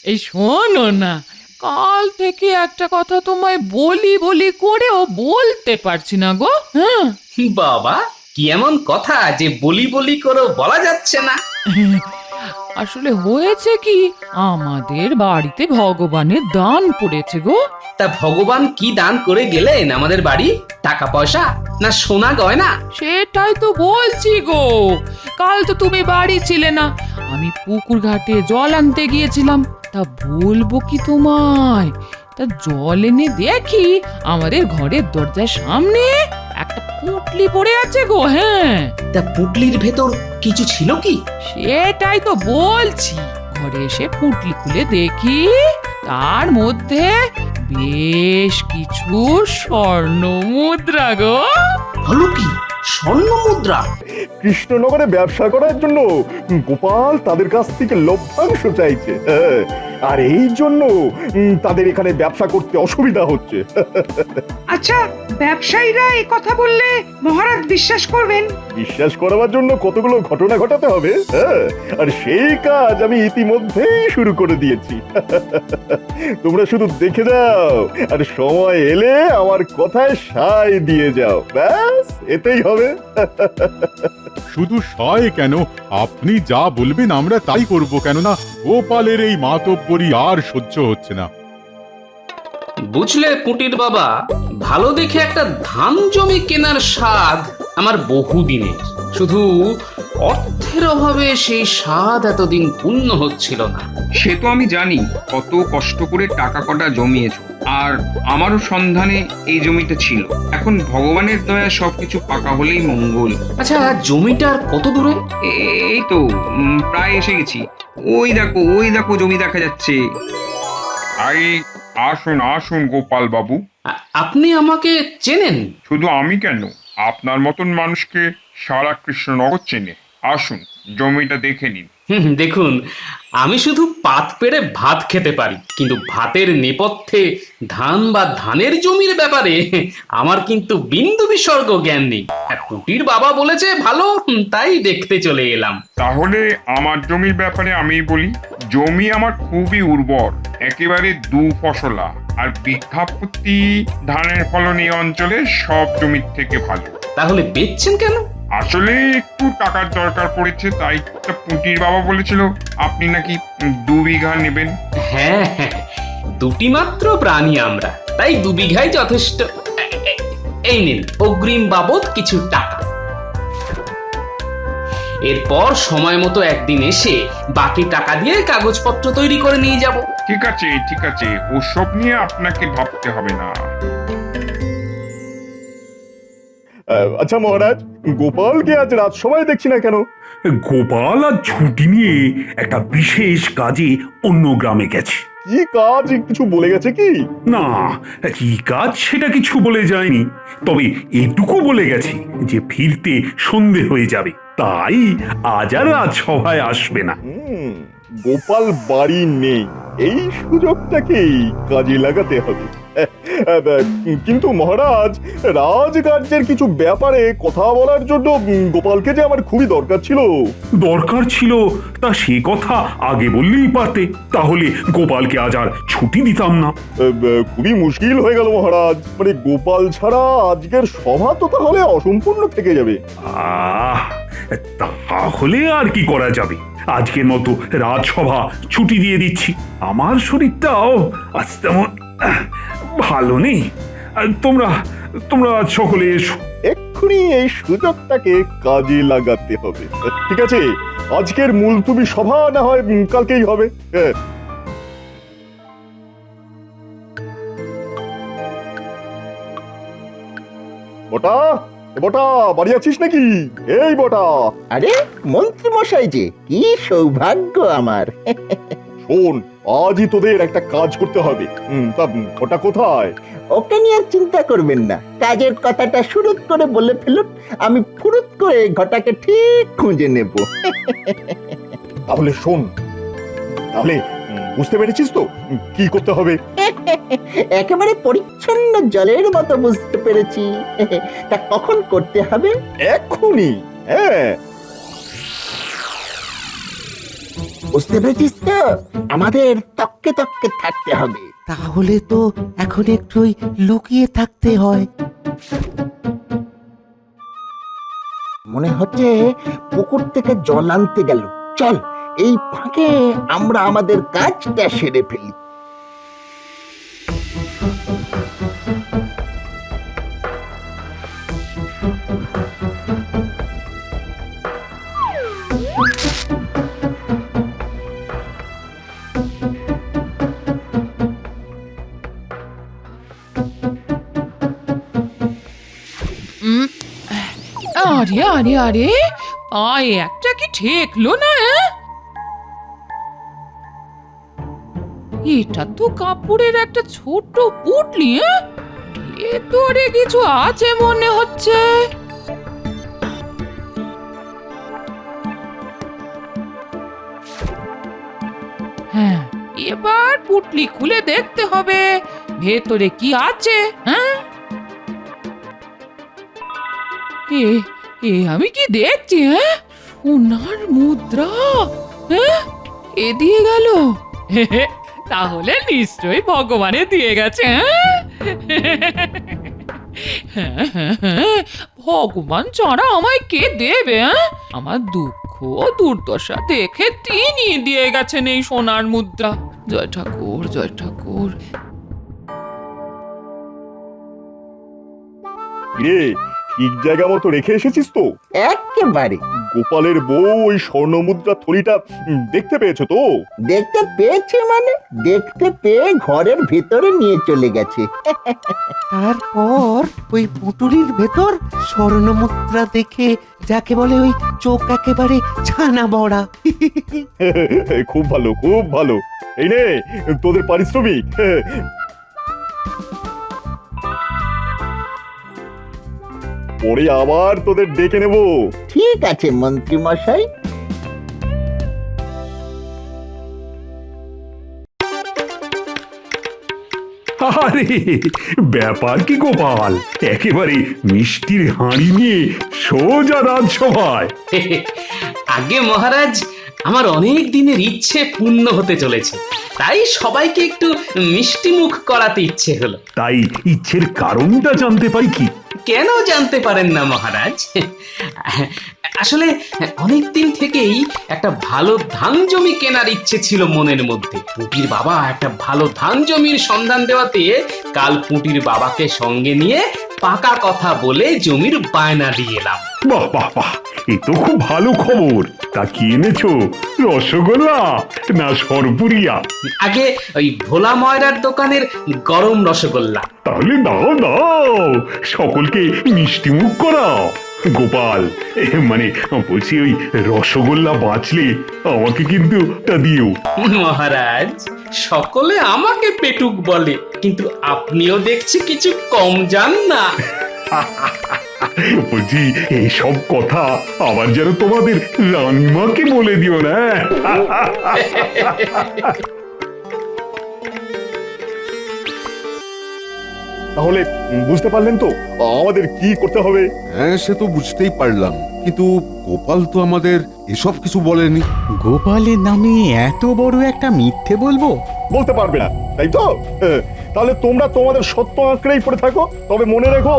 এই শোনো না, কাল থেকে একটা কথা তোমায় বলি বলি করেও বলতে পারছি না গো। হ্যাঁ, বাবা, কি এমন কথা যে বলি বলি করে বলা যাচ্ছে না? আসলে হয়েছে কি, আমাদের বাড়িতে ভগবানের দান পড়েছে গো। তা ভগবান কি দান করে গেলেন আমাদের বাড়ি? টাকা পয়সা না সোনা গয়না? সেটাই তো বলছি গো, কাল তো তুমি বাড়ি ছিলে না, আমি পুকুর ঘাটে জল আনতে গিয়েছিলাম। তা বলবো কি তোমায়, তা জল এনে দেখি আমাদের ঘরের দরজার সামনে একটা পুঁটলি পড়ে আছে গো। হ্যাঁ, তা পুটলির ভেতর কিছু ছিল কি? সেটাই তো বলছি, ঘরে এসে পুঁটলি খুলে দেখি তার মধ্যে বেশ কিছু স্বর্ণ মুদ্রা গো। হলো কি? স্বর্ণ মুদ্রা? কৃষ্ণনগরে ব্যবসা করার জন্য গোপাল তাদের কাছ থেকে লভ্যাংশ চাইছে। আর এই জন্য তাদের এখানে ব্যবসা করতে অসুবিধা হচ্ছে। আচ্ছা, ব্যবসায়ীরা এই কথা বললে মহারাজ বিশ্বাস করবেন? বিশ্বাস করাবার জন্য কতগুলো ঘটনা ঘটাতে হবে। আর সেই কাজ আমি ইতিমধ্যেই শুরু করে দিয়েছি। তোমরা শুধু দেখে যাও, আর সময় এলে আমার কথায় সায় দিয়ে যাও, ব্যাস এতেই হবে। শুধু সয় কেন, আপনি যা বলবেন আমরা তাই করব, কেননা গোপালের এই মাতব্বরি আর সহ্য হচ্ছে না। বুঝলে পুটির বাবা, ভালো দেখে একটা ধান জমি কেনার স্বাদ আমার বহুদিনের। শুধু অর্থের অভাবে সেই স্বাদ এতদিন পূর্ণ হচ্ছিল না। সে তো আমি জানি, কত কষ্ট করে টাকা কটা জমিয়েছো, আর আমারও সন্ধানে এই জমিটা ছিল। এখন ভগবানের দয়া সবকিছু পাকা হলেই মঙ্গল। আচ্ছা, জমিটা আর কত দূরে? এই তো প্রায় এসে গেছি। ওই দেখো জমি দেখা যাচ্ছে। আসুন আসুন গোপাল বাবু। আপনি আমাকে চেনেন? শুধু আমি কেন, আপনার মতন মানুষকে সারা কৃষ্ণনগর চেনে। আসুন, জমিটা দেখে নিন। দেখুন, আমি শুধু পাত পেড়ে ভাত খেতে পারি, কিন্তু ভাতের নেপথ্যে ধান বা ধানের জমির ব্যাপারে আমার কিন্তু বিন্দু বিসর্গ জ্ঞান নেই। পুটির বাবা বলেছে ভালো, তাই দেখতে চলে এলাম। তাহলে আমার জমির ব্যাপারে আমি বলি। জমি আমার খুবই উর্বর, একেবারে দু ফসলা, আর বিঘা প্রতি ধানের ফলন এই অঞ্চলে সব জমির থেকে ভালো। তাহলে বেচছেন কেন? আসলে একটু টাকার দরকার পড়েছে, তাই পুটির বাবা বলেছিল আপনি নাকি 2 বিঘা নেবেন। হ্যাঁ হ্যাঁ, দুটি মাত্র প্রাণী আমরা, তাই 2 বিঘাই যথেষ্ট। এই নিন অগ্রিম বাবদ কিছু টাকা। এরপর সময় মতো একদিন এসে বাকি টাকা দিয়ে কাগজপত্র তৈরি করে নিয়ে যাব। ঠিক আছে, ওসব নিয়ে আপনাকে ভাবতে হবে না। আচ্ছা মহারাজ, গোপালকে আজ রাজসভায় দেখছি না কেন? গোপাল আর ছুটি নিয়ে একটা বিশেষ কাজে অন্য গ্রামে গেছে। কি কাজ কিছু বলে গেছে কি? না, কি কাজ সেটা কিছু বলে যায়নি, তবে এটুকু বলে গেছে যে ফিরতে সন্ধে হয়ে যাবে, তাই আজ আর রাজসভায় আসবে না। গোপাল বাড়ি নেই, এই সুযোগটাকেই কাজে লাগাতে হবে। কিন্তু মহারাজ, রাজকার্যের কিছু ব্যাপারে কথা বলার জন্য গোপালকে যে আমার খুবই দরকার ছিল। দরকার ছিল তা সে কথা আগে বললেই পারতে, তাহলে গোপালকে আজ আর ছুটি দিতাম না। খুবই মুশকিল হয়ে গেল মহারাজ, মানে গোপাল ছাড়া আজকের সভা তো তাহলে অসম্পূর্ণ থেকে যাবে। তাহলে আর কি করা যাবে, আজকের মতো রাজসভা ছুটি দিয়ে দিচ্ছি। আমার শরীরটাও আজ তেমন ভালো নেই। তোমরা সকলে এসো। এক্ষুনি এই সুযোগটাকে কাজে লাগাতে হবে। ঠিক আছে, আজকের মুলতুবি সভা না হয় কালকেই হবে। বটা, বটা, বাড়ি আছিস নাকি? এই বটা। আরে মন্ত্রী মশাই যে, কি সৌভাগ্য আমার। শোন, আজই তোদের একটা কাজ করতে হবে। তা ওটা কোথায়? ওকে নিয়ে চিন্তা করবেন না, কাজের কথাটা শুরুত করে বলে ফেলুন, আমি ফুরুত করে ঘটাকে ঠিক খুঁজে নেব। তাহলে শোন, তাহলে বুঝতে পেরেছিস তো কি করতে হবে? একেবারে পরিচ্ছন্ন জলের মতো বুঝতে পেরেছি। তা কখন করতে হবে? এক্ষুনি। হ্যাঁ। বুঝতে পেরেছিস তো? আমাদের তককে তককে থাকতে হবে। তাহলে তো এখন একটুই লুকিয়ে থাকতে হয়। মনে হচ্ছে পুকুর থেকে জল আনতে গেল। চল, এই ফাঁকে আমরা আমাদের কাজটা সেরে ফেলি। উম, আরে আরে আরে পায়ে একটা কি ঠেকলো না? এটা তো কাপড়ের একটা ছোট পুটলি। ভেতরে কিছু আছে মনে হচ্ছে। হ্যাঁ, এবার পুটলি খুলে দেখতে হবে ভেতরে কি আছে। হ্যাঁ, এ এ আমি কি দেখছি? হ্যাঁ, সোনার মুদ্রা। হ্যাঁ, এ দিয়ে গেল। তাহলে নিশ্চয়ই ভগবানে দিয়ে গেছে। হ্যাঁ হ্যাঁ হ্যাঁ, ভগবান ছাড়া আমায় কে দেবে? হ্যাঁ, আমার দুঃখ দুর্দশা দেখে তিনি দিয়ে গেছেন এই সোনার মুদ্রা। জয় ঠাকুর, জয় ঠাকুর। রে, ঠিক জায়গা মতো রেখে এসেছিস তো? একেবারে। গোপালের বউ ওই স্বর্ণ মুদ্রা থলিটা দেখতে পেয়েছো তো? দেখতে পেয়েছে মানে? দেখতে পেয়ে ঘরের ভেতরে নিয়ে চলে গেছে। তারপর ওই পুটুলির ভেতর স্বর্ণমুদ্রা দেখে যাকে বলে ওই চোখ একেবারে ছানা বড়া। খুব ভালো, খুব ভালো। এই নে তোদের পারিশ্রমিক। পরে আবার তোদের ডেকে নেব। ঠিক আছে মন্ত্রী মশাই। আরে ব্যাপার কি গোপাল, একেবারে মিষ্টির হাঁড়ি নিয়ে সোজা রাজসভায়। আগে মহারাজ, আমার অনেক দিনের ইচ্ছে পূর্ণ হতে চলেছে, তাই সবাইকে একটু মিষ্টি মুখ করাতে ইচ্ছে হলো। তাই ইচ্ছের কারণটা জানতে পারি কি? কেন জানতে পারেন না মহারাজ? আসলে অনেক দিন থেকেই একটা ভালো ধান জমি কেনার ইচ্ছে ছিল মনের মধ্যে। পুটির বাবা একটা ভালো ধান জমির সন্ধান দেওয়াতে কাল পুটির বাবাকে সঙ্গে নিয়ে পাকা কথা বলে জমির বায়না দিয়ে এলাম। বাহ বাহ বাহ, এ তো খুব ভালো খবর। তা কি এনেছো, রসগোল্লা না সরপুরিয়া? আগে ওই ভোলা ময়রার দোকানের গরম রসগোল্লা। তাহলে দাও দাও, সকলকে মিষ্টি মুখ করাও। গোপাল, মানে বলছি ওই রসগোল্লা বাঁচলে আমাকে কিন্তু তা দিও। মহারাজ, সকলে আমাকে পেটুক বলে, কিন্তু আপনিও দেখছি কিছু কম যান না। বলছি এইসব কথা আবার যেন তোমাদের রানীমাকে বলে দিও না। তাহলে বুঝতে পারলেন তো আমাদের কি করতে হবে? হ্যাঁ, সে তো বুঝতেই পারলাম, কিন্তু গোপাল তো আমাদের এসব কিছু বলেনি। গোপালের নামে এত বড় একটা মিথ্যে বলবো? বলতে পারবে না, তাই তো? তাহলে তোমরা তোমাদের সত্য আঁকড়েই পড়ে থাকো। তবে মনে রেখো,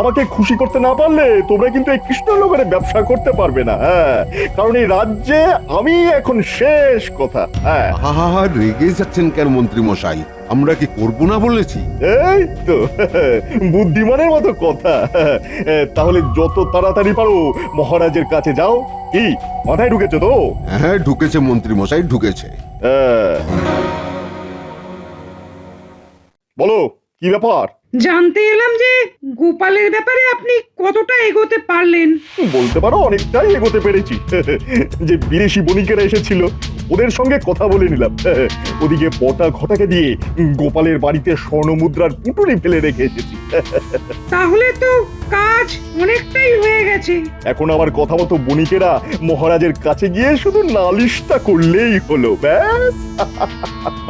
আমাকে খুশি করতে না পারলে তোমরা কিন্তু এই কৃষ্ণনগরে ব্যবসা করতে পারবে না। হ্যাঁ, কারণ এই রাজ্যে আমি এখন শেষ কথা। হ্যাঁ, আহা, রেগে যাচ্ছেন কেন মন্ত্রী মশাই? আমরা কি করবো না বলেছি? এই তো বুদ্ধিমানের মতো কথা। তাহলে যত তাড়াতাড়ি পারো মহারাজের কাছে যাও। কি মাথায় ঢুকেছে তো? হ্যাঁ, ঢুকেছে মন্ত্রী মশাই, ঢুকেছে। বলো কি ব্যাপার? জানতে এলাম যে গোপালের ব্যাপারে আপনি কতটা এগোতে পারলেন। বলতে পারো অনেকটাই এগোতে পেরেছি। যে বিদেশি বণিকেরা এসেছিল ওদের সঙ্গে কথা বলে নিলাম। ওদিকে পটা ঘটাকে দিয়ে গোপালের বাড়িতে স্বর্ণমুদ্রার পুটুলি ফেলে রেখে এসেছি। তাহলে তো কাজ অনেকটাই হয়ে গেছে। এখন আমার কথা মতো বণিকেরা মহারাজের কাছে গিয়ে শুধু নালিশটা করলেই হলো, ব্যাস।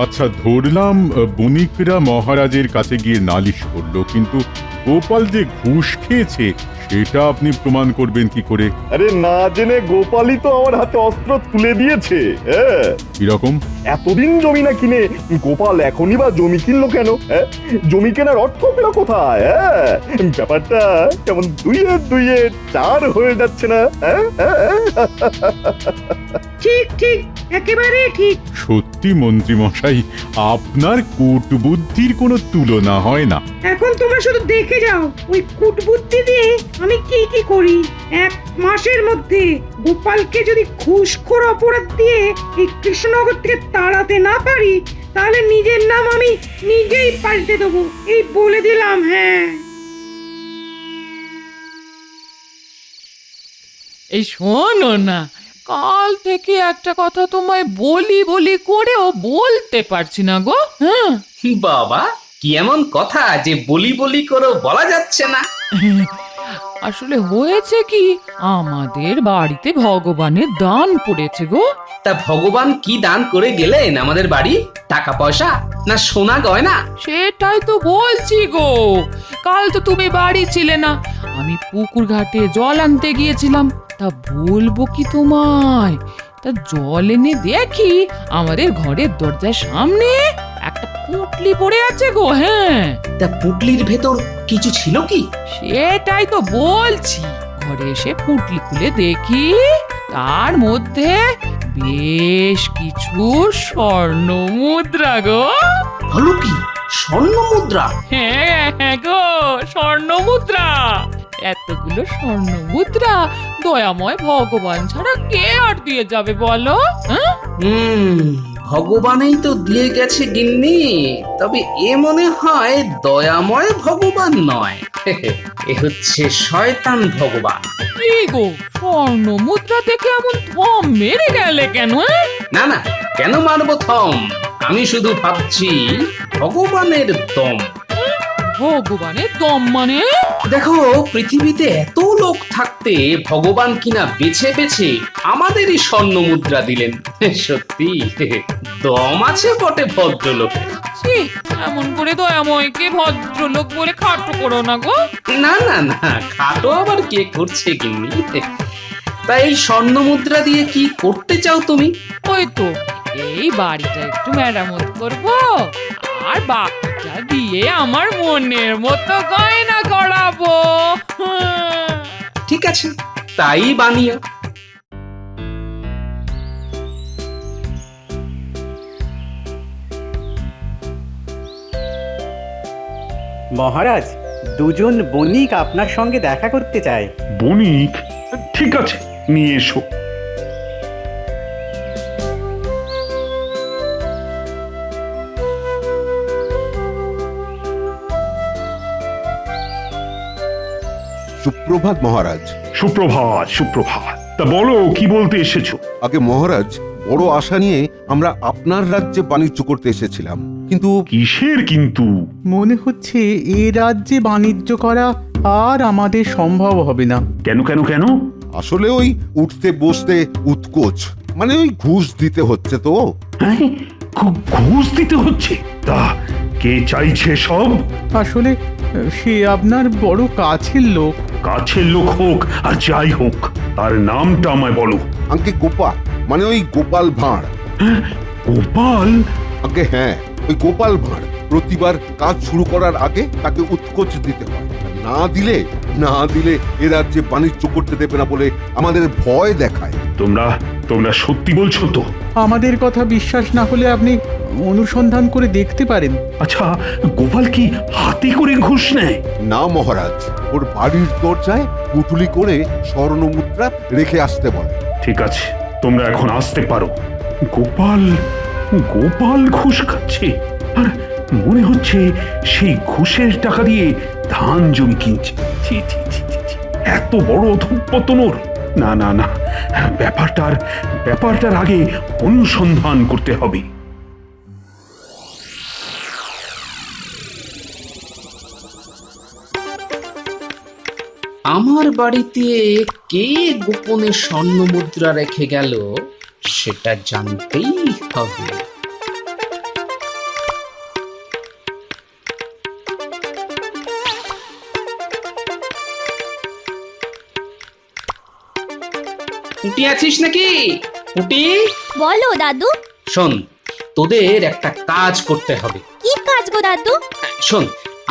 আচ্ছা, ধরলাম বণিকরা মহারাজের কাছে গিয়ে নালিশ করলো, কিন্তু গোপাল যে ঘুষ খেয়েছে সেটা আপনি প্রমাণ করবেন কি করে? আরে না জেনে গোপালই তো আমার হাতে অস্ত্র তুলে দিয়েছে। হ্যাঁ, কিরকম? এতদিন জমি না কিনে গোপাল এখনই বা জমি কিনলো কেন? হ্যাঁ, জমি কেনার অর্থ পেল কোথায়? হ্যাঁ, ব্যাপারটা কেমন দুইয়ে দুইয়ে চার হয়ে যাচ্ছে না? হ্যাঁ, ঠিক ঠিক, একেবারে ঠিক। সত্যি মন্ত্রী মশাই, আপনার কূটবুদ্ধির কোনো তুলনা হয় না। এখন তোমরা শুধু দেখে যাও ওই কূটবুদ্ধি দিয়ে আমি কি কি করি। 1 মাসের মধ্যে গোপালকে যদি ঘুষখোর অপরাধ দিয়ে এই কৃষ্ণনগর থেকে তাড়াতে না পারি, তাহলে নিজের নাম আমি নিজেই পাল্টে দেবো, এই বলে দিলাম। হ্যাঁ, এই শোনো না, কাল থেকে একটা কথা তোমায় বলি বলি করেও বলতে পারছি না গো। হ্যাঁ, বাবা, কি এমন কথা যে বলি বলি করেও বলা যাচ্ছে না? আসলে হয়েছে কি, আমাদের বাড়িতে ভগবানের দান পড়েছে গো। তা ভগবান কি দান করে গেলেন আমাদের বাড়ি? টাকা পয়সা না সোনা গয়না? সেটাই তো বলছি গো, কাল তো তুমি বাড়ি ছিলে না, আমি পুকুর ঘাটে জল আনতে গিয়েছিলাম। তা বলবো কি তোমায়, তা জল এনে দেখি আমাদের ঘরের দরজার সামনে একটা পুঁটলি পড়ে আছে গো। হ্যাঁ, তা পুটলির ভেতর কিছু ছিল কি? সেটাই তো বলছি। ঘরে এসে পুঁটলি খুলে দেখি তার মধ্যে বেশ কিছু স্বর্ণ মুদ্রা গো। হলো কি, স্বর্ণ মুদ্রা? হ্যাঁ হ্যাঁ গো, স্বর্ণ মুদ্রা। এতগুলো স্বর্ণ মুদ্রা দয়াময় ভগবান ছাড়া কে আর দিয়ে যাবে বলো? হ্যাঁ, ভগবানই তো দিয়ে গেছে গিন্নি, তবে এ মনে হয় দয়াময় ভগবান নয়, এ হচ্ছে শয়তান ভগবান। কি গো, স্বর্ণ মুদ্রা দেখে এমন থম মেরে গেলে কেন? না না, কেন মারবো থম? আমি শুধু ভাবছি ভগবানের দম। ভগবানের দম মানে? দেখো, পৃথিবীতে এত লোক থাকতে ভগবান কিনা বেছে বেছে আমাদেরই স্বর্ণ মুদ্রা দিলেন। সত্যি দম আছে বটে ভদ্রলোকে। ছি, এমন করে দয়াময়কে ভদ্রলোক বলে খাটো করো না গো। না না না, খাটো আবার কে করছে গিন্নি? তাই এই স্বর্ণ মুদ্রা দিয়ে কি করতে চাও তুমি? ওই তো এই বাড়িটা একটু মেরামত করব, আর বাকিটা দিয়ে আমার মনের মতো গয়না করাবো। ঠিক আছে, তাই বানিও। মহারাজ, দুজন বণিক আপনার সঙ্গে দেখা করতে চায়। বণিক? ঠিক আছে, নিয়ে এসো। সুপ্রভাত মহারাজ। সুপ্রভাত, সুপ্রভাত। তা বলো, কি বলতে এসেছো? আগে মহারাজ, বড় আশা নিয়ে আমরা আপনার রাজ্যে বাণিজ্য করতে এসেছিলাম, কিন্তু কিসের কিন্তু? মনে হচ্ছে এ রাজ্যে বাণিজ্য করা আর আমাদের সম্ভব হবে না। কেন কেন কেন? আসলে ওই উঠতে বসতে উৎকোচ, মানে ওই ঘুষ দিতে হচ্ছে তো। হ্যাঁ, খুব ঘুষ দিতে হচ্ছে? তা কে চাইছে সব? আসলে সে আপনার বড় কাছের লোক। কাছের লোক হোক আর যাই হোক, তার নামটা আমায় বলো। আগে গোপাল, মানে ওই গোপাল ভাঁড়। গোপাল? আগে হ্যাঁ, ওই গোপাল ভাঁড় প্রতিবার কাজ শুরু করার আগে তাকে উৎকোচ দিতে হয়। না দিলে এ রাজ্যে বাণিজ্য করতে দেবে না বলে আমাদের ভয় দেখায়। তোমরা সত্যি বলছো তো? আমাদের কথা বিশ্বাস না হলে আপনি অনুসন্ধান করে দেখতে পারেন। আচ্ছা, গোপাল কি হাতে করে ঘুষ নেয়? না মহারাজ, ওর বাড়ির দরজায় পুটুলি করে স্বর্ণ মুদ্রা রেখে আসতে বলে। ঠিক আছে, তোমরা এখন আসতে পারো। গোপাল ঘুষ খাচ্ছে, আর মনে হচ্ছে সেই ঘুষের টাকা দিয়ে ধান জমি কিনছে। ছি ছি ছি ছি, এত বড় অধঃপতন! না না না, ব্যাপারটার আগে অনুসন্ধান করতে হবে। আমার বাড়িতে কে গোপনে স্বর্ণ মুদ্রা রেখে গেল সেটা জানতেই হবে। পুটি আছিস নাকি? পুটি, বলো দাদু। শোন, তোদের একটা কাজ করতে হবে। কি কাজ গো দাদু? শোন,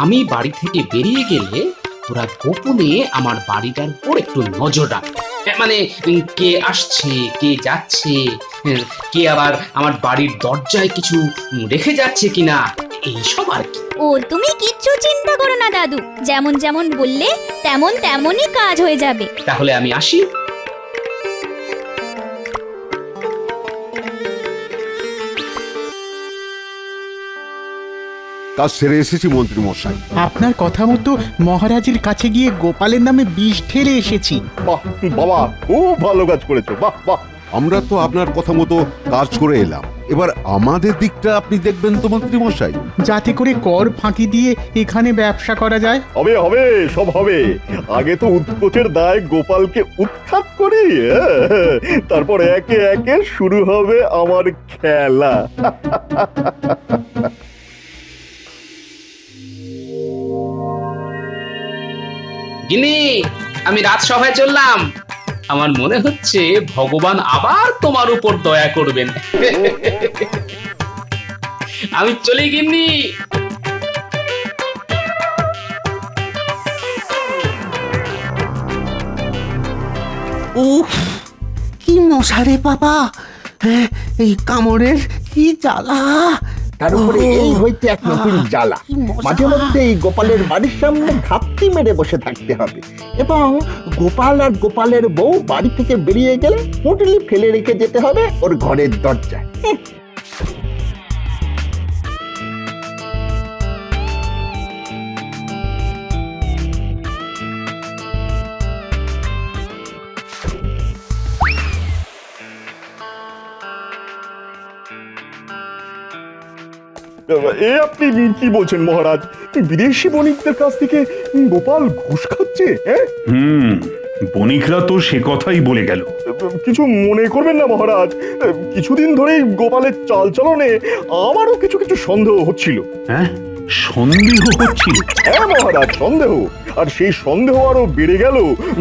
আমি বাড়ি থেকে বেরিয়ে গেলে তোরা গোপনে আমার বাড়িটার উপর একটু নজর রাখ। মানে কে আসছে, কে যাচ্ছে, কে আবার আমার বাড়ির দরজায় কিছু রেখে যাচ্ছে কিনা, এইসব আর কি। ও তুমি কিচ্ছু চিন্তা করো না দাদু, যেমন যেমন বললে তেমন তেমনই কাজ হয়ে যাবে। তাহলে আমি আসি। কাজ সেরে এসেছি মন্ত্রী মশাই। আপনার কথা মতো মহারাজের কাছে গিয়ে গোপালের নামে বিষ ঢেলে এসেছি। বাহ বাবা, খুব ভালো কাজ করেছো, বাহ বাহ। আমরা তো আপনার কথা মতো কাজ করে এলাম, এবার আমাদের দিকটা আপনি দেখবেন তো মন্ত্রী মশাই। যাতে করে কর ফাঁকি দিয়ে এখানে ব্যবসা করা যায়। হবে হবে, সব হবে। আগে তো উৎকোচের দায় গোপালকে উৎখাত করি, তারপর একে একে শুরু হবে আমার খেলা। গিনি, আমি রাজসভায় চললাম। আমার মনে হচ্ছে ভগবান আবার তোমার উপর দয়া করবেন। আমি চলি গিন্নি। উফ, কি মশারে বাবা, এই কামড়ের কি জ্বালা। তার উপরে এই হইতে এক নতুন জ্বালা। মাঝে মধ্যে এই গোপালের বাড়ির সামনে ঘাপটি মেরে বসে থাকতে হবে, এবং গোপাল আর গোপালের বউ বাড়ি থেকে বেরিয়ে গেলে পুঁটলি ফেলে রেখে যেতে হবে ওর ঘরের দরজায়। এ আপনি কি বলছেন মহারাজ? বিদেশি বণিকদের কাছ থেকে গোপাল ঘুষ খাচ্ছে? হ্যাঁ, বণিকরা তো সে কথাই বলে গেল। কিছু মনে করবেন না মহারাজ, কিছুদিন ধরেই গোপালের চালচলনে আমারও কিছু কিছু সন্দেহ হচ্ছিল। হ্যাঁ, সন্দেহ হচ্ছিল? হ্যাঁ মহারাজ, সন্দেহ। আর সেই সন্দেহ আরো বেড়ে গেল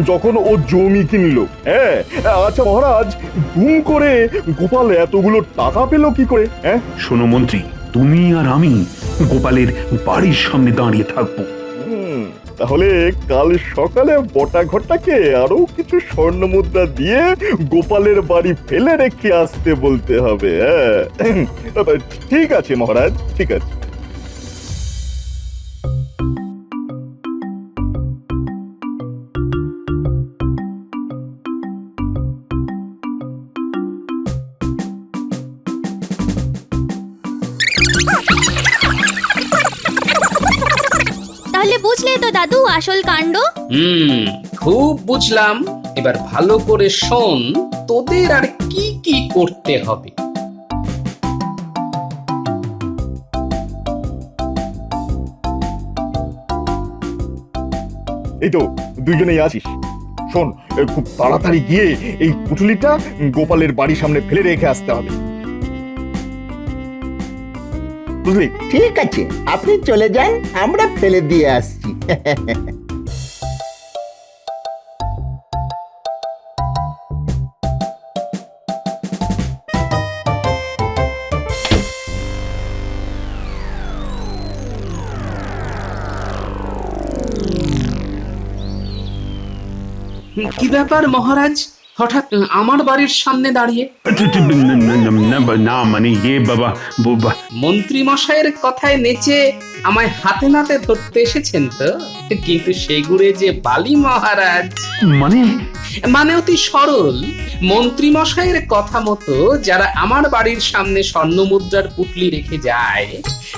যখন ও জমি কিনলো। হ্যাঁ, আচ্ছা মহারাজ, দুম করে গোপাল এতগুলো টাকা পেল কি করে? হ্যাঁ, শোনো মন্ত্রী, তুমি আর আমি গোপালের বাড়ির সামনে দাঁড়িয়ে থাকবো। তাহলে কাল সকালে বটা ঘটাকে আরো কিছু স্বর্ণ মুদ্রা দিয়ে গোপালের বাড়ি ফেলে রেখে আসতে বলতে হবে। ঠিক আছে মহারাজ, ঠিক আছে। তাহলে বুঝলে তো দাদু আসল কাণ্ড? খুব বুঝলাম। এবার ভালো করে শোন, তোদের আর কি কি করতে হবে। এই তো দুইজনেই আছিস। শোন, খুব তাড়াতাড়ি গিয়ে এই পুটুলিটা গোপালের বাড়ির সামনে ফেলে রেখে আসতে হবে, বুঝলি? ঠিক আছে, আপনি চলে যান, আমরা ফেলে দিয়ে আসছি। কি ব্যাপার মহারাজ, হঠাৎ আমার বাড়ির সামনে দাঁড়িয়ে? না মানে বাবা, মন্ত্রী মশাইয়ের কথায় নেচে আমায় হাতে নাতে ধরতে এসেছেন তো? কিন্তু সেগুড়ে যে বালি মহারাজ। মানে অতি সরল। মন্ত্রী মশাইয়ের কথা মতো যারা আমার বাড়ির সামনে স্বর্ণ মুদ্রার পুটলি রেখে যায়,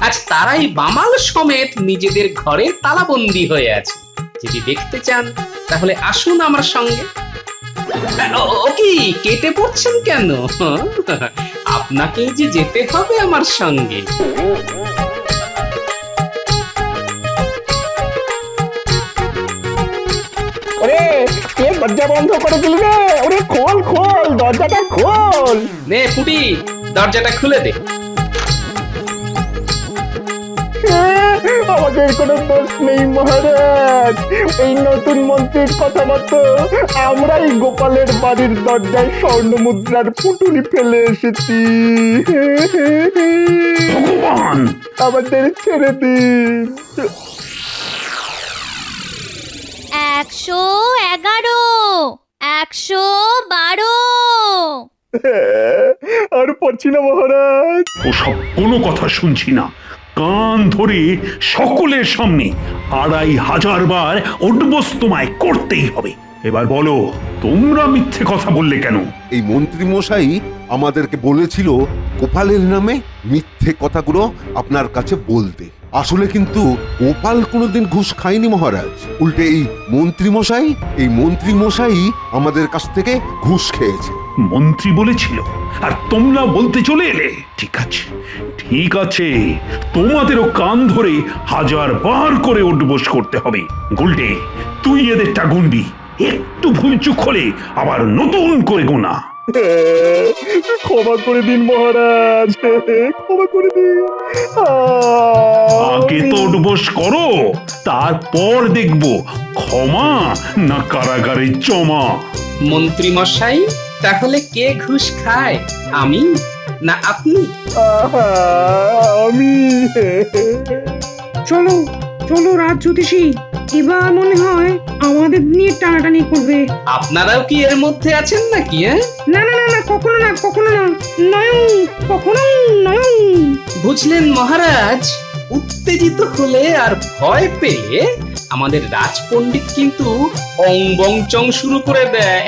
আজ তারাই বামাল সমেত নিজেদের ঘরে তালাবন্দি হয়ে আছে। যদি দেখতে চান তাহলে আসুন আমার সঙ্গে। ও কি কেটে পড়ছেন কেন? আপনাকেই যে যেতে হবে আমার সঙ্গে। ওরে দরজা বন্ধ করে দিলি রে। ওরে খোল খোল, দরজাটা খোল। নে পুটি, দরজাটা খুলে দে। আমাদের কোনো দোষ নেই মহারাজ। এই নতুন মন্ত্রীর কথা মতো আমরাই গোপালের বাড়ির দরজায় স্বর্ণ মুদ্রার পুঁটুলি ফেলে এসেছি। ভগবান! আমাদের ছেড়ে দিন। 111 112 আর পারছি না মহারাজ। ওসব কোনো কথা শুনছি না। কান ধরে সকলের সামনে 2500 বার উঠবস তোমায় করতেই হবে। এবার বলো, তোমরা মিথ্যে কথা বললে কেন? এই মন্ত্রী মশাই আমাদেরকে বলেছিল গোপালের নামে মিথ্যে কথাগুলো আপনার কাছে বলতে। আসলে কিন্তু গোপাল কোনোদিন ঘুষ খায়নি মহারাজ। উল্টে এই মন্ত্রী মশাই আমাদের কাছ থেকে ঘুষ খেয়েছে। মন্ত্রী বলেছিল আর তোমরা বলতে চলে এলে? ঠিক আছে, ঠিক আছে, তোমাদেরও কান ধরে 1000 বার করে উঠবস করতে হবে। গুলটে, তুই এদেরটা গুনবি। একটু ভুলচুক হলে আবার নতুন করে গোনা। ক্ষমা করে দিন মহারাজ, ক্ষমা করে দিন। আগে তো উঠবস করো, তারপর দেখবো ক্ষমা না কারাগারে জমা। মন্ত্রী মশাই, তাহলে কে ঘুষ খায়, আমি না আপনি? আমি। চলো চলো রাজ জ্যোতিষী, এবার মনে হয় আমাদের নিয়ে টানাটানি করবে। আপনারাও কি এর মধ্যে আছেন নাকি? না না না না, কখনো না, কখনো না, নয়ন, কখনো নয়ন। বুঝলেন মহারাজ, উত্তেজিত হলে আর ভয় পেলে আমাদের রাজপণ্ডিত কিন্তু অং বং চং শুরু করে দেয়।